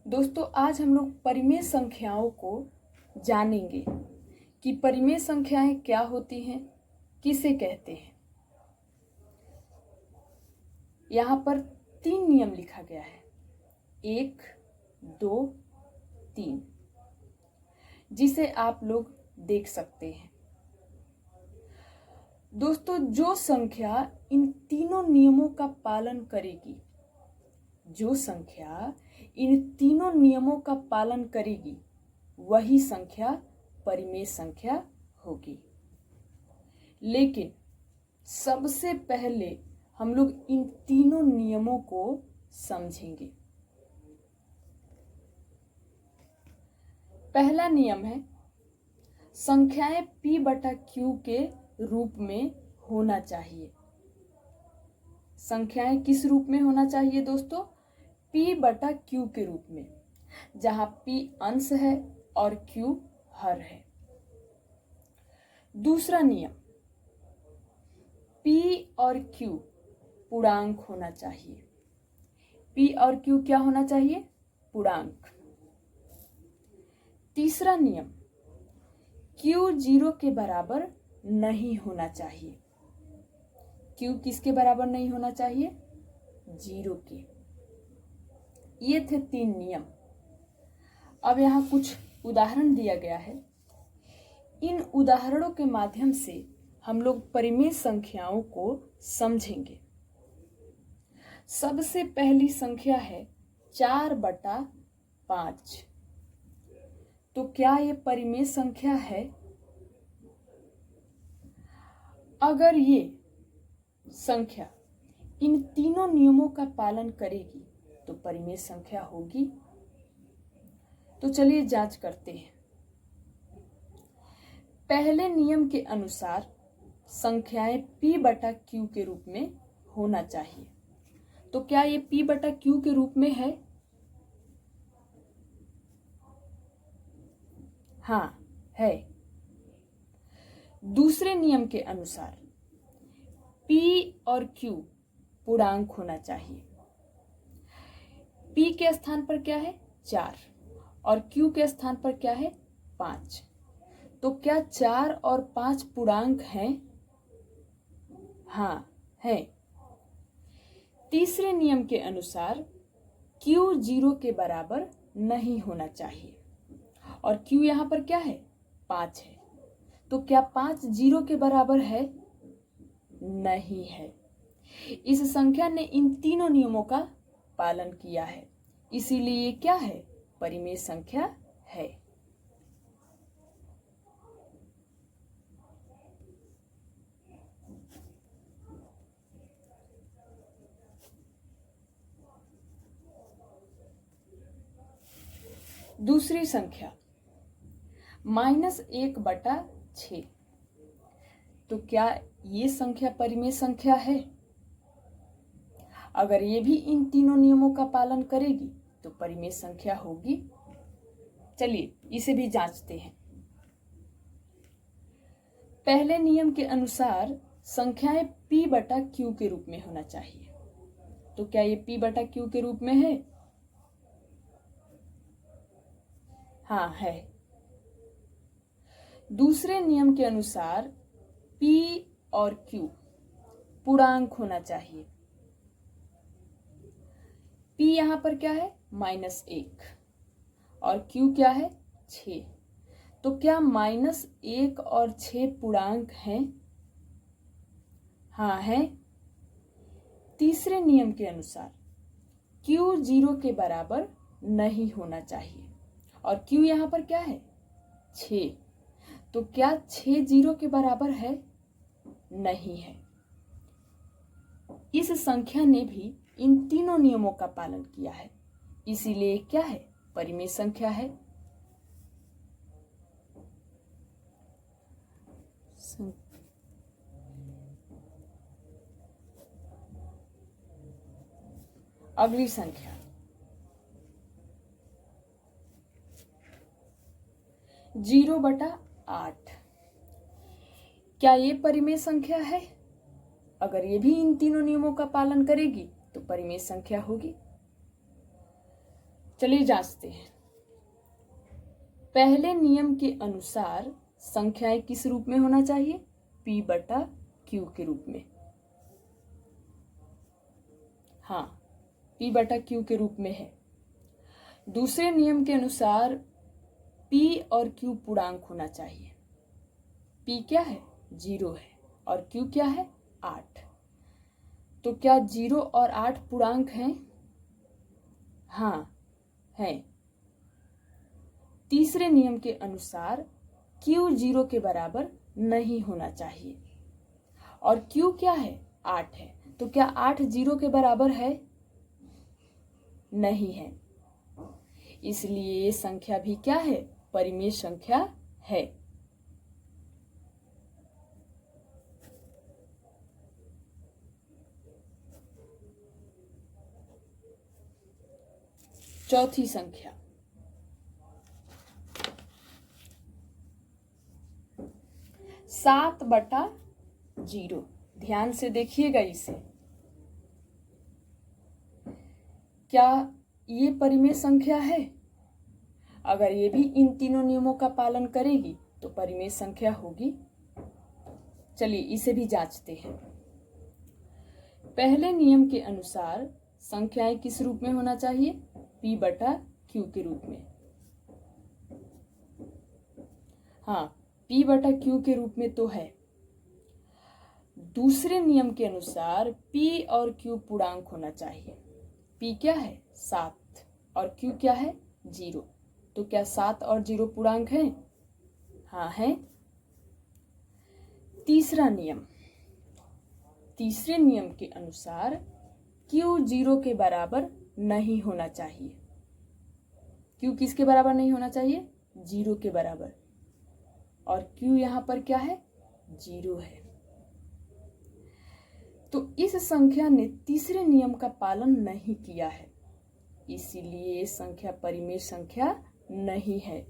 दोस्तों आज हम लोग परिमेय संख्याओं को जानेंगे कि परिमेय संख्याएं क्या होती हैं, किसे कहते हैं। यहाँ पर 3 नियम लिखा गया है, 1, 2, 3, जिसे आप लोग देख सकते हैं। दोस्तों जो संख्या इन तीनों नियमों का पालन करेगी, जो संख्या इन तीनों नियमों का पालन करेगी वही संख्या परिमेय संख्या होगी। लेकिन सबसे पहले हम लोग इन तीनों नियमों को समझेंगे। पहला नियम है संख्याएं p बटा q के रूप में होना चाहिए। संख्याएं किस रूप में होना चाहिए दोस्तों? p बटा q के रूप में, जहां p अंश है और q हर है। दूसरा नियम, p और q पूर्णांक होना चाहिए। p और q क्या होना चाहिए? पूर्णांक। तीसरा नियम, q 0 के बराबर नहीं होना चाहिए। q किसके बराबर नहीं होना चाहिए? 0 के। ये थे 3 नियम। अब यहाँ कुछ उदाहरण दिया गया है। इन उदाहरणों के माध्यम से हम लोग परिमेय संख्याओं को समझेंगे। सबसे पहली संख्या है 4 बटा 5। तो क्या ये परिमेय संख्या है? अगर ये संख्या इन तीनों नियमों का पालन करेगी तो परिमेय संख्या होगी। तो चलिए जांच करते हैं। पहले नियम के अनुसार संख्याएं p बटा q के रूप में होना चाहिए। तो क्या ये p बटा q के रूप में है? हाँ, है। दूसरे नियम के अनुसार p और q पूर्णांक होना चाहिए। p के स्थान पर क्या है? 4 और q के स्थान पर क्या है? 5। तो क्या 4 और 5 पूर्णांक हैं? हाँ, है। तीसरे नियम के अनुसार q 0 के बराबर नहीं होना चाहिए और q यहाँ पर क्या है? 5 है। तो क्या 5 0 के बराबर है? नहीं है। इस संख्या ने इन तीनों नियमों का पालन किया है, इसीलिए ये क्या है? परिमेय संख्या है। दूसरी संख्या -1 बटा 6। तो क्या ये संख्या परिमेय संख्या है? अगर ये भी इन तीनों नियमों का पालन करेगी तो परिमेय संख्या होगी। चलिए इसे भी जांचते हैं। पहले नियम के अनुसार संख्याएं p बटा q के रूप में होना चाहिए। तो क्या ये p बटा q के रूप में है? हाँ, है। दूसरे नियम के अनुसार p और q पूर्णांक होना चाहिए। p यहाँ पर क्या है? -1 और q क्या है? 6। तो क्या -1 और 6 पूर्णांक हैं? हाँ, है। तीसरे नियम के अनुसार q 0 के बराबर नहीं होना चाहिए और q यहाँ पर क्या है? 6। तो क्या 6 0 के बराबर है? नहीं है। इस संख्या ने भी इन तीनों नियमों का पालन किया है, इसीलिए क्या है? परिमेय संख्या है। अगली संख्या 0 बटा 8। क्या ये परिमेय संख्या है? अगर ये भी इन तीनों नियमों का पालन करेगी तो परिमेय संख्या होगी। चलिए जांचते हैं। पहले नियम के अनुसार संख्याएं किस रूप में होना चाहिए? P बटा Q के रूप में। हाँ, P बटा Q के रूप में है। दूसरे नियम के अनुसार P और Q पूर्णांक होना चाहिए। P क्या है? 0 है और Q क्या है? 8। तो क्या 0 और 8 पूर्णांक हैं? हाँ, हैं। तीसरे नियम के अनुसार Q 0 के बराबर नहीं होना चाहिए और Q क्या है? 8 है। तो क्या 8 0 के बराबर है? नहीं है। इसलिए ये संख्या भी क्या है? परिमेय संख्या है। चौथी संख्या, 7 बटा 0। ध्यान से देखिएगा इसे। क्या ये परिमेय संख्या है? अगर ये भी इन तीनों नियमों का पालन करेगी तो परिमेय संख्या होगी। चलिए इसे भी जांचते हैं। पहले नियम के अनुसार संख्याएं किस रूप में होना चाहिए? P बटा Q के रूप में। हाँ, P बटा Q के रूप में तो है। दूसरे नियम के अनुसार P और Q पूर्णांक होना चाहिए। P क्या है? 7 और Q क्या है? 0। तो क्या 7 और 0 पूर्णांक हैं? हाँ है। तीसरा नियम, तीसरे नियम के अनुसार Q 0 के बराबर नहीं होना चाहिए। Q किसके बराबर नहीं होना चाहिए? 0 के बराबर। और Q यहाँ पर क्या है? 0 है। तो इस संख्या ने तीसरे नियम का पालन नहीं किया है, इसीलिए संख्या परिमेय संख्या नहीं है।